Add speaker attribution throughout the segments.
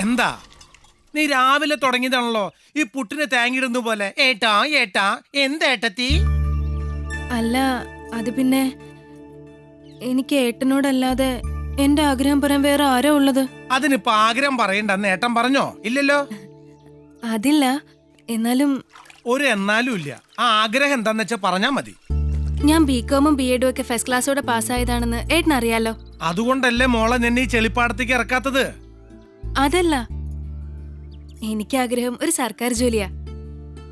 Speaker 1: എന്താ നീ രാവിലെ തുടങ്ങിയതാണല്ലോ ഈ പുട്ടിന് തേങ്ങിടുന്ന പോലെ. ഏട്ടാ ഏട്ടാ എന്തേട്ടത്തി?
Speaker 2: അല്ല, അത് പിന്നെ എനിക്ക് ഏട്ടനോടല്ലാതെ എന്റെ ആഗ്രഹം പറയാൻ വേറെ ആരോ ഉള്ളത്.
Speaker 1: അതിനിപ്പോ ആഗ്രഹം പറയണ്ടെന്ന് ഏട്ടൻ പറഞ്ഞോ? ഇല്ലല്ലോ.
Speaker 2: അതില്ല, എന്നാലും
Speaker 1: ഒരു എന്നാലും ഇല്ല. ആ ആഗ്രഹം എന്താന്ന് വെച്ചാ പറഞ്ഞാ മതി.
Speaker 2: ഞാൻ ബികോമും ബിഎഡും ഒക്കെ ഫസ്റ്റ് ക്ലാസ്സോടെ പാസ്സായതാണെന്ന് ഏട്ടൻ അറിയാലോ.
Speaker 1: അതുകൊണ്ടല്ലേ മോളെ നിന്നെ ഈ ചെളിപ്പാടത്തേക്ക് ഇറക്കാത്തത്?
Speaker 2: അതല്ല, എനിക്ക് ആഗ്രഹം ഒരു സർക്കാർ ജോലിയാ.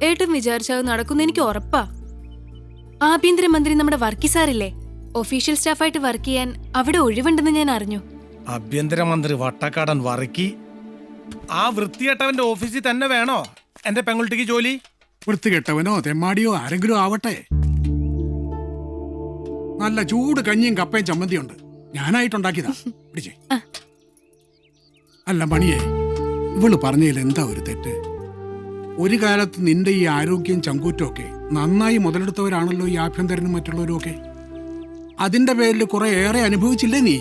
Speaker 2: ഏട്ടൻ വിചാരിച്ചത് നടക്കുന്ന എനിക്ക് ഉറപ്പാ. ആഭ്യന്തരമന്ത്രി നമ്മുടെ വർക്കി സാറില്ലേ, ഒഫീഷ്യൽ സ്റ്റാഫായിട്ട് വർക്ക് ചെയ്യാൻ അവിടെ ഒഴിവുണ്ടെന്ന് ഞാൻ അറിഞ്ഞു.
Speaker 1: ആഭ്യന്തരമന്ത്രി വട്ടക്കാടൻ വർക്കി? ആ വൃത്തികെട്ടവന്റെ ഓഫീസിൽ തന്നെ വേണോ എന്റെ പെൺകുട്ടിക്ക് ജോലി?
Speaker 3: വൃത്തികെട്ടവനോ തെമ്മാടിയോ ആരെങ്കിലും ആവട്ടെ, നല്ല ചൂട് കഞ്ഞിയും കപ്പയും ചമ്മന്തിയുണ്ട്, ഞാനായിട്ടുണ്ടാക്കിയതാ. പിടിച്ചേ. അല്ല മണിയെ, ഇവള് പറഞ്ഞതിൽ എന്താ ഒരു തെറ്റ്? ഒരു കാലത്ത് നിന്റെ ഈ ആരോഗ്യം ചങ്കൂറ്റും ഒക്കെ നന്നായി മുതലെടുത്തവരാണല്ലോ ഈ ആഭ്യന്തരനും മറ്റുള്ളവരും ഒക്കെ. അതിന്റെ പേരിൽ കുറെ ഏറെ അനുഭവിച്ചില്ലേ നീ?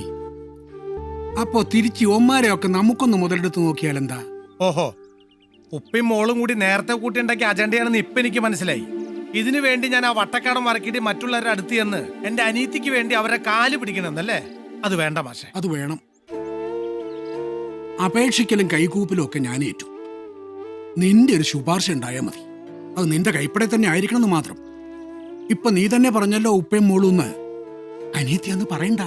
Speaker 3: അപ്പോ തിരിച്ച് യോന്മാരെയൊക്കെ നമുക്കൊന്ന് മുതലെടുത്ത് നോക്കിയാൽ എന്താ?
Speaker 1: ഓഹോ, ഉപ്പയും മോളും കൂടി നേരത്തെ കൂട്ടിയുണ്ടാക്കിയ അജണ്ടയാണെന്ന് ഇപ്പൊ എനിക്ക് മനസ്സിലായി. ഇതിനു വേണ്ടി ഞാൻ ആ വട്ടക്കാടം മറക്കിയിട്ട് മറ്റുള്ളവരുടെ അടുത്ത് ചെന്ന് എന്റെ അനീതിക്ക് വേണ്ടി അവരെ കാല് പിടിക്കണമെന്നല്ലേ? അത് വേണ്ട മാഷെ.
Speaker 3: അത് വേണം. അപേക്ഷിക്കലും കൈകൂപ്പലും ഒക്കെ ഞാൻ ഏറ്റു. നിന്റെ ഒരു ശുപാർശ ഉണ്ടായാൽ മതി. അത് നിന്റെ കൈപ്പടെ തന്നെ ആയിരിക്കണം എന്ന് മാത്രം. ഇപ്പൊ നീ തന്നെ പറഞ്ഞല്ലോ ഉപ്പയും മോളൂന്ന്. അനിയത്തിയാന്ന് പറയണ്ട,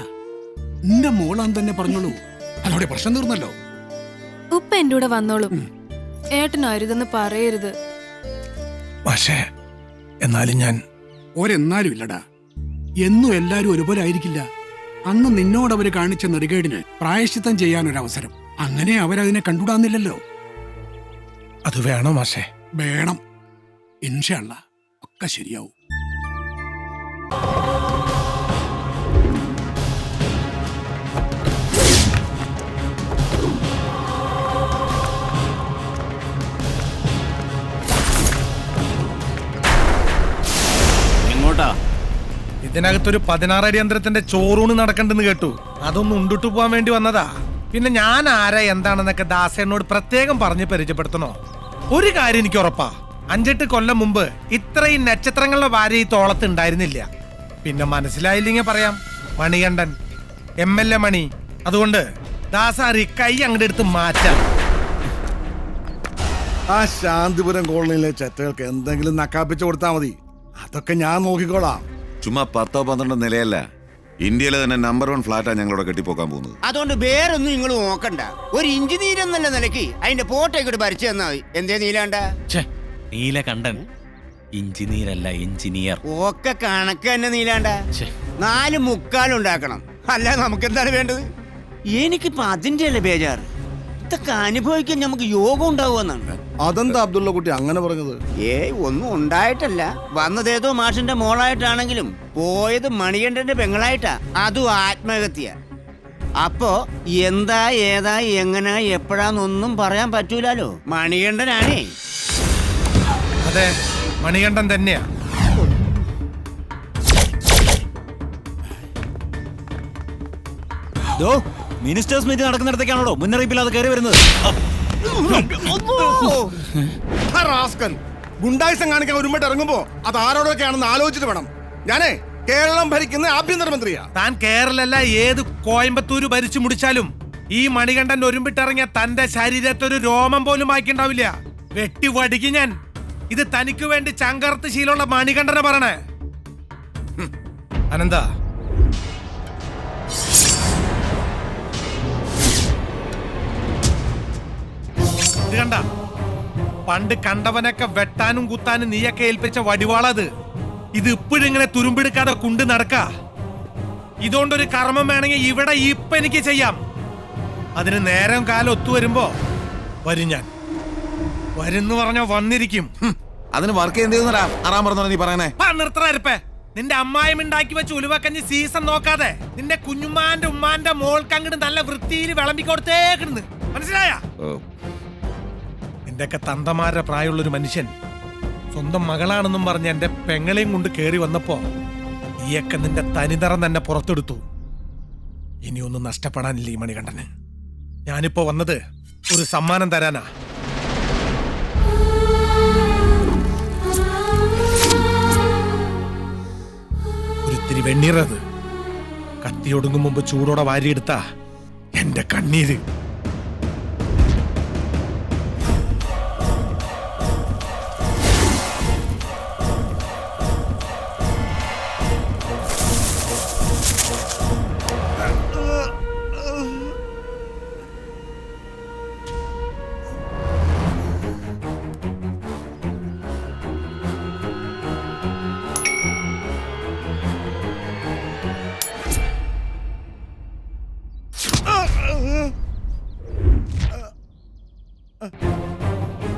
Speaker 3: നിന്റെ മോളാന്ന് തന്നെ പറഞ്ഞോളൂ. അതോടെ പ്രശ്നം തീർന്നല്ലോ.
Speaker 2: ഉപ്പ എന്റെ കൂടെ വന്നോളും. ഏട്ടനായിരുതെന്ന് പറയരുത്.
Speaker 1: മാഷെ, എന്നാലും ഞാൻ
Speaker 3: ഒരെന്നാലും ഇല്ലടാ. എന്നും എല്ലാരും ഒരുപോലെ ആയിരിക്കില്ല. അന്ന് നിന്നോട് അവര് കാണിച്ച നെറികേടിന് പ്രായശ്ചിത്തം ചെയ്യാനൊരവസരം, അങ്ങനെ അവരതിനെ കണ്ടുടാന്നില്ലല്ലോ.
Speaker 1: അത് വേണോ മാഷെ?
Speaker 3: വേണം. ഇൻഷാ അല്ലാഹ് ഒക്കെ ശരിയാവും.
Speaker 1: ഇതിനകത്തൊരു 16 അടി യന്ത്രത്തിന്റെ ചോറൂണ് നടക്കണ്ടെന്ന് കേട്ടു. അതൊന്നും ഉണ്ടിട്ട് പോവാൻ വേണ്ടി വന്നതാ. പിന്നെ ഞാൻ ആരാ എന്താണെന്നൊക്കെ ദാസേനോട് പ്രത്യേകം പറഞ്ഞ് പരിചയപ്പെടുത്തണോ? ഒരു കാര്യം എനിക്ക് ഉറപ്പാ, 5-8 കൊല്ലം മുമ്പ് ഇത്രയും നക്ഷത്രങ്ങളുടെ ഭാര്യ ഈ തോളത്ത് ഉണ്ടായിരുന്നില്ല. പിന്നെ മനസ്സിലായില്ലെങ്കിൽ പറയാം, മണികണ്ഠൻ, MLA മണി. അതുകൊണ്ട് ദാസാറി കൈ അങ്ങോട്ട് എടുത്ത് മാറ്റാം.
Speaker 4: ആ ശാന്തിപുരം കോളനിയിലെ ചെറ്റകൾക്ക് എന്തെങ്കിലും നക്കാപ്പിച്ച് കൊടുത്താൽ മതി, അതൊക്കെ ഞാൻ നോക്കിക്കോളാം.
Speaker 5: ചുമ്മാ 10-12 നിലയല്ല, ഇന്ത്യയിലെ തന്നെ നമ്പർ 1 ഫ്ലാറ്റാ ഞങ്ങളോട് കെട്ടിപ്പോക്കാൻ പോകുന്നത്.
Speaker 6: അതുകൊണ്ട് വേറൊന്നും നിങ്ങൾ നോക്കണ്ട. ഒരു ഇഞ്ചി നീരെന്നല്ല നിലയ്ക്ക് അതിന്റെ ഫോട്ടോയ്ക്ക് ഭരിച്ചു തന്നാ മതി. എന്തേ നീലാണ്ട?
Speaker 7: നീലകണ്ഠൻ എഞ്ചിനീയറല്ല, എഞ്ചിനീയർ.
Speaker 6: ഒക്കെ കണക്ക് തന്നെ നീലാണ്ട. 4/4 ഉണ്ടാക്കണം. അല്ല നമുക്കെന്താണ് വേണ്ടത്? എനിക്കിപ്പോ അതിന്റെ അല്ലേ ബേജാറ്. ഇതൊക്കെ അനുഭവിക്കാൻ നമുക്ക് യോഗം ഉണ്ടാവുമെന്നാണ്.
Speaker 4: അതെന്താ അബ്ദുള്ള കുട്ടി അങ്ങനെ പറഞ്ഞത്?
Speaker 6: ഒന്നും ഉണ്ടായിട്ടല്ല. വന്നതേതോ മാഷിന്റെ മോളായിട്ടാണെങ്കിലും പോയത് മണികണ്ഠന്റെ പെങ്ങളായിട്ടാ. അതും ആത്മഹത്യ. അപ്പോ എന്താ ഏതാ എങ്ങനാ എപ്പോഴാന്നൊന്നും പറയാൻ പറ്റൂലോ. മണികണ്ഠനാണേ.
Speaker 1: അതെ, മണികണ്ഠൻ തന്നെയാ.
Speaker 7: മിനിസ്റ്റേഴ്സ് മീറ്റിംഗ് നടക്കുന്നിടത്തേക്കാണോ മുന്നറിയിപ്പില്ലാതെ കയറി വരുന്നത്?
Speaker 4: ഗുണ്ടായിസം കാണിക്കാൻ ഒരുമിട്ട് ഇറങ്ങുമ്പോ അത് ആരോടൊക്കെയാണെന്ന് ആലോചിച്ചിട്ട് വേണം. ഞാനേ കേരളം ഭരിക്കുന്ന ആഭ്യന്തരമന്ത്രിയാ.
Speaker 1: താൻ കേരളല്ല, ഏത് കോയമ്പത്തൂര് ഭരിച്ചു മുടിച്ചാലും ഈ മണികണ്ഠൻ ഒരുമ്പിട്ടിറങ്ങിയ തന്റെ ശരീരത്തൊരു രോമം പോലും ബാക്കിണ്ടാവില്ല. വെട്ടി വടിക്കും ഞാൻ. ഇത് തനിക്ക് വേണ്ടി ചങ്കർത്ത് ശീലമുള്ള മണികണ്ഠനെ പറയണേ. അനന്ത, ഇത് കണ്ട, പണ്ട് കണ്ടവനൊക്കെ വെട്ടാനും കുത്താനും നീയൊക്കെ ഏൽപ്പിച്ച വടിവാളത്. ഇത് ഇപ്പോഴും ഇങ്ങനെ തുരുമ്പെടുക്കാതെ കൊണ്ട് നടക്ക. ഇതുകൊണ്ടൊരു കർമ്മം വേണമെങ്കിൽ ഇവിടെ ഇപ്പൊ എനിക്ക് ചെയ്യാം. അതിന് നേരം കാലം ഒത്തുവരുമ്പോ വരും ഞാൻ. വരുന്നു പറഞ്ഞ വന്നിരിക്കും.
Speaker 5: അതിന് വർക്ക് ചെയ്യേണ്ടി ആറാൻ പറഞ്ഞോ നീ പറയണേ?
Speaker 1: നിർത്തറപ്പേ, നിന്റെ അമ്മായിം ഉണ്ടാക്കി വെച്ച് ഉലുവക്കഞ്ഞ് സീസൺ നോക്കാതെ നിന്റെ കുഞ്ഞുമ്മാന്റെ ഉമ്മാന്റെ മോൾക്ക് അങ്ങോട്ട് നല്ല വൃത്തിയിൽ വിളമ്പി കൊടുത്തേക്കിടുന്നു. മനസ്സിലായ? നിന്റെയൊക്കെ തന്തമാരുടെ പ്രായമുള്ളൊരു മനുഷ്യൻ സ്വന്തം മകളാണെന്നും പറഞ്ഞ് എന്റെ പെങ്ങളെയും കൊണ്ട് കയറി വന്നപ്പോ നീയൊക്കെ നിന്റെ തനിനിറം തന്നെ പുറത്തെടുത്തു. ഇനിയൊന്നും നഷ്ടപ്പെടാനില്ല ഈ മണികണ്ഠന്. ഞാനിപ്പോ വന്നത് ഒരു സമ്മാനം തരാനാ. ഒരിത്തിരി വെണ്ണീറത് കത്തിയൊടുങ്ങും മുമ്പ് ചൂടോടെ വാരിയെടുത്താ എന്റെ കണ്ണീര്.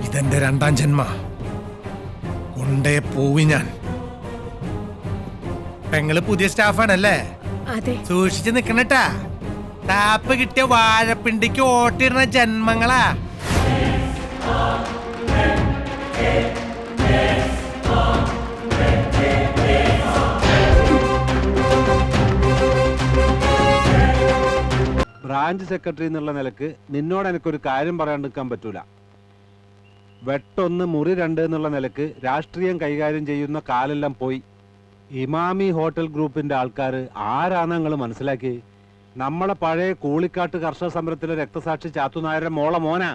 Speaker 1: ഇതെന്റെ രണ്ടാം ജന്മ. കൊണ്ടേ പോയി ഞാൻ. പെങ്ങള് പുതിയ സ്റ്റാഫാണല്ലേ?
Speaker 2: അതെ.
Speaker 1: സൂക്ഷിച്ച് നിക്കണട്ടാ. താപ്പ് കിട്ടിയ വാഴപ്പിണ്ടിക്ക് ഓട്ടിടുന്ന ജന്മങ്ങളാ.
Speaker 8: ബ്രാഞ്ച് സെക്രട്ടറി എന്നുള്ള നിലക്ക് നിന്നോട് എനിക്കൊരു കാര്യം പറയാണ്ടിരിക്കാൻ പറ്റൂല. വെട്ടൊന്ന് മുറി 2 എന്നുള്ള നിലക്ക് രാഷ്ട്രീയം കൈകാര്യം ചെയ്യുന്ന കാലെല്ലാം പോയി. ഇമാമി ഹോട്ടൽ ഗ്രൂപ്പിന്റെ ആൾക്കാർ ആരാന്ന് നിങ്ങൾ മനസ്സിലാക്കി? നമ്മളെ പഴയ കൂളിക്കാട്ട് കർഷക സമരത്തിലെ രക്തസാക്ഷി ചാത്തുനായരുടെ മോനാ.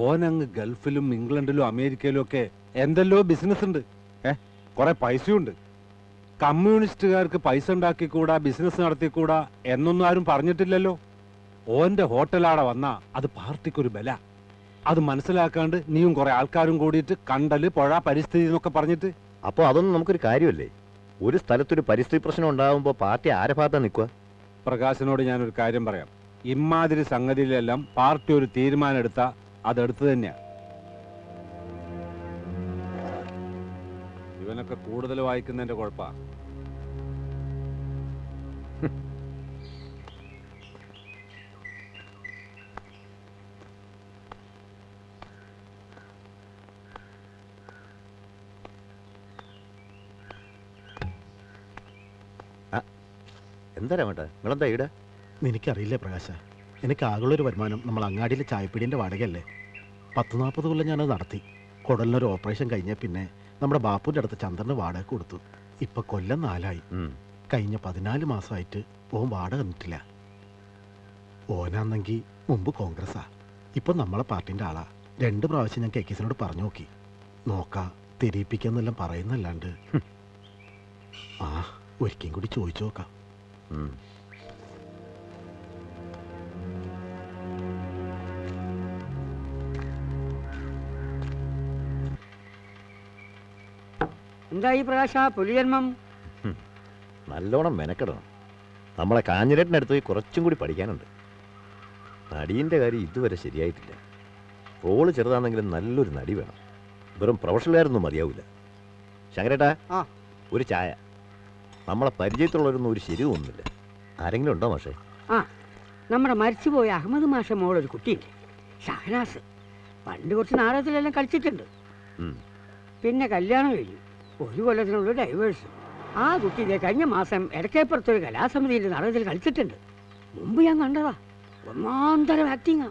Speaker 8: ഓനങ്ങ് ഗൾഫിലും ഇംഗ്ലണ്ടിലും അമേരിക്കയിലും ഒക്കെ എന്തെല്ലോ ബിസിനസ് ഉണ്ട്. കുറെ പൈസയുണ്ട്. കമ്മ്യൂണിസ്റ്റുകാർക്ക് പൈസ ഉണ്ടാക്കിക്കൂടാ, ബിസിനസ് നടത്തിക്കൂടാ എന്നൊന്നും ആരും പറഞ്ഞിട്ടില്ലല്ലോ. ഓന്റെ ഹോട്ടലാടെ വന്നാ അത് പാർട്ടിക്കൊരു ബല. അത് മനസ്സിലാക്കാണ്ട് നീയും കുറെ ആൾക്കാരും കൂടിയിട്ട് കണ്ടല്, പുഴ, പരിസ്ഥിതി എന്നൊക്കെ പറഞ്ഞിട്ട്.
Speaker 9: അപ്പോൾ അതൊന്നും നമുക്കൊരു കാര്യമല്ലേ? ഒരു സ്ഥലത്തൊരു പരിസ്ഥിതി പ്രശ്നം ഉണ്ടാകുമ്പോൾ പാർട്ടി ആരെ ഭാഗത്താ നിൽക്കുക?
Speaker 8: പ്രകാശനോട് ഞാനൊരു കാര്യം പറയാം. ഇമാതിരി സംഗതിയിലെല്ലാം പാർട്ടി ഒരു തീരുമാനം എടുത്താ അതെടുത്തു തന്നെയാ. ഇവനൊക്കെ കൂടുതൽ വായിക്കുന്നതിന്റെ കുഴപ്പാ.
Speaker 9: എന്താ വേണ്ട നിങ്ങളെന്താ ഇവിടെ?
Speaker 10: എനിക്കറിയില്ലേ പ്രകാശ, എനിക്ക് ആകുള്ളൊരു വരുമാനം നമ്മൾ അങ്ങാടിയിലെ ചായപ്പീടിൻ്റെ വാടകയല്ലേ. 10-40 കൊല്ലം ഞാനത് നടത്തി. കുടലിനൊരു ഓപ്പറേഷൻ കഴിഞ്ഞ പിന്നെ നമ്മുടെ ബാപ്പുവിൻ്റെ അടുത്ത് ചന്ദ്രന് വാടക കൊടുത്തു. ഇപ്പം കൊല്ലം 4 കഴിഞ്ഞ 14 മാസമായിട്ട് ഓൻ വാടക തന്നിട്ടില്ല. ഓനാന്നെങ്കിൽ മുമ്പ് കോൺഗ്രസ്സാ, ഇപ്പം നമ്മളെ പാർട്ടിൻ്റെ ആളാ. 2 പ്രാവശ്യം ഞാൻ കേസിനോട് പറഞ്ഞു നോക്കി. നോക്കാ തെരിയിപ്പിക്കാന്നെല്ലാം പറയുന്നല്ലാണ്ട്. ഒരിക്കലും കൂടി ചോദിച്ചു നോക്കാം.
Speaker 6: എന്തായി പ്രകാശ പുലിജന്മം?
Speaker 9: നല്ലോണം മെനക്കെടണം. നമ്മളെ കാഞ്ഞിരട്ടിനടുത്ത് പോയി കുറച്ചും കൂടി പഠിക്കാനുണ്ട്. നടീൻ്റെ കാര്യം ഇതുവരെ ശരിയായിട്ടില്ല. റോള് ചെറുതാണെങ്കിലും നല്ലൊരു നടി വേണം. വെറും പ്രൊഫഷണലുകാരൊന്നും മതിയാവില്ല. ശങ്കരേട്ടാ, ഒരു ചായ. നമ്മളെ പരിചയത്തുള്ളവരൊന്നും ഒരു ശരി തോന്നുന്നില്ല. ആരെങ്കിലും ഉണ്ടോ മാഷേ?
Speaker 11: നമ്മുടെ മരിച്ചുപോയ അഹമ്മദ് മാഷ മോളൊരു കുട്ടിയുണ്ട്, ഷഹനാസ്. പണ്ട് കുറച്ച് നാടകത്തിലെല്ലാം കളിച്ചിട്ടുണ്ട്. പിന്നെ കല്യാണം കഴിഞ്ഞു. 1 കൊല്ലത്തിനുള്ള ഡൈവേഴ്സ്. ആ കുട്ടി ഇതേ കഴിഞ്ഞ മാസം എടക്കേപ്പുറത്തൊരു കലാസമിതിയിൽ നാടകത്തിൽ കളിച്ചിട്ടുണ്ട്. മുമ്പ് ഞാൻ കണ്ടതാ. ഒന്നാന്തരം ആക്ടിങ്ങാ.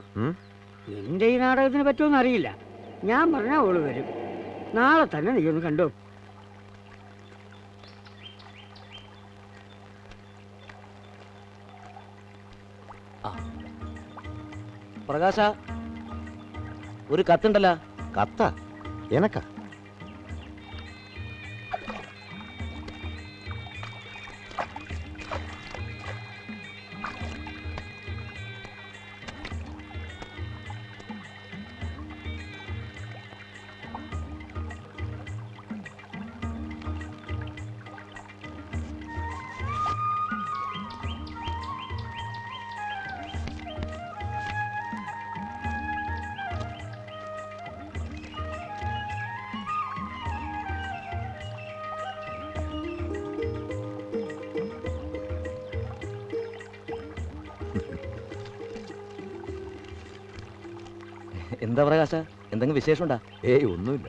Speaker 11: എന്റെ ഈ നാടകത്തിനെ പറ്റുമെന്ന് അറിയില്ല. ഞാൻ പറഞ്ഞ ഓള് വരും. നാളെ തന്നെ നീ ഒന്ന് കണ്ടോ.
Speaker 9: പ്രകാശ, ഒരു കത്തുണ്ടല്ലോ. കത്താ? എനക്കാ?
Speaker 10: എന്താ പ്രകാശ, എന്തെങ്കിലും വിശേഷം ഉണ്ടാ?
Speaker 9: ഒന്നുമില്ല.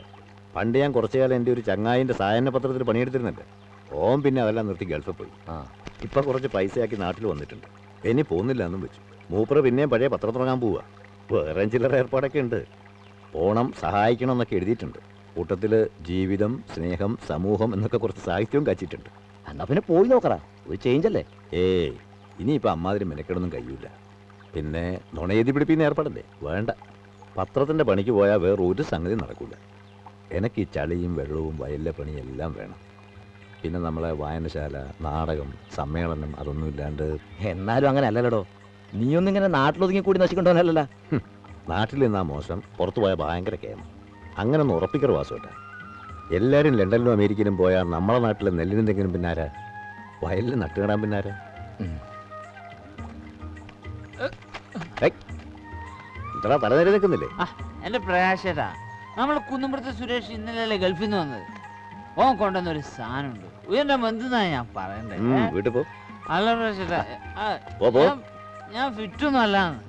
Speaker 9: പണ്ട് ഞാൻ കുറച്ചു കാലം എൻ്റെ ഒരു ചങ്ങായിൻ്റെ സായന പത്രത്തിൽ പണിയെടുത്തിരുന്നല്ലേ. ഓൻ പിന്നെ അതെല്ലാം നിർത്തി ഗൾഫിൽ പോയി. ഇപ്പം കുറച്ച് പൈസയാക്കി നാട്ടിൽ വന്നിട്ടുണ്ട്. ഇനി പോകുന്നില്ല എന്നും വെച്ചു. മൂപ്പറ് പിന്നെയും പഴയ പത്രം തുടങ്ങാൻ പോവുക. വേറെ ചില്ലറ ഏർപ്പാടൊക്കെ ഉണ്ട്. ഓണം സഹായിക്കണം എന്നൊക്കെ എഴുതിയിട്ടുണ്ട്. കൂട്ടത്തിൽ ജീവിതം, സ്നേഹം, സമൂഹം എന്നൊക്കെ കുറച്ച് സാഹിത്യവും കാച്ചിട്ടുണ്ട്.
Speaker 7: എന്നാ പിന്നെ പോയി നോക്കറ, ഒരു ചേഞ്ച് അല്ലേ.
Speaker 9: ഏയ് ഇനിയിപ്പോൾ അമ്മാതിരി മെനക്കെടൊന്നും കഴിയൂല. പിന്നെ നുണയെഴുതി പിടിപ്പിക്കുന്ന ഏർപ്പാടല്ലേ, വേണ്ട. പത്രത്തിൻ്റെ പണിക്ക് പോയാൽ വേറെ ഒരു സംഗതി നടക്കില്ല. എനിക്ക് ഈ ചളിയും വെള്ളവും വയലിലെ പണിയും എല്ലാം വേണം. പിന്നെ നമ്മളെ വായനശാല, നാടകം, സമ്മേളനം അതൊന്നും ഇല്ലാണ്ട്.
Speaker 7: എന്നാലും അങ്ങനെ അല്ലല്ലോ, നീയൊന്നും ഇങ്ങനെ നാട്ടിലൊതുങ്ങി കൂടി നശിക്കൊണ്ടോന്നല്ലല്ലോ.
Speaker 9: നാട്ടിൽ നിന്നാ മോശം, പുറത്തു പോയാൽ ഭയങ്കര കേമം. അങ്ങനെ ഒന്ന് ഉറപ്പിക്കറ വാസോട്ടാ. എല്ലാവരും ലണ്ടനിലും അമേരിക്കയിലും പോയാൽ നമ്മളെ നാട്ടിലെ നെല്ലിനെന്തെങ്കിലും പിന്നാരാ, വയലിൽ നട്ടുകിടാൻ പിന്നാരാ. ഇത്ര തലനേരം നിൽക്കുന്നില്ലേ?
Speaker 12: എന്റെ പ്രകാശേട്ടാ, നമ്മളെ കുന്നുംപുറത്തെ സുരേഷ് ഇന്നലെ ഗൾഫിൽ നിന്ന് വന്നത്. ഓൻ കൊണ്ടുവന്നൊരു സാധനമുണ്ട്. ഉയർന്ന ബന്ധുന്നാ ഞാൻ പറയണ്ടേ.
Speaker 9: വീട്ടിൽ പോ.
Speaker 12: അല്ല പ്രകാശേട്ടാ, ഞാൻ ഫിറ്റൊന്നും അല്ലാന്ന്.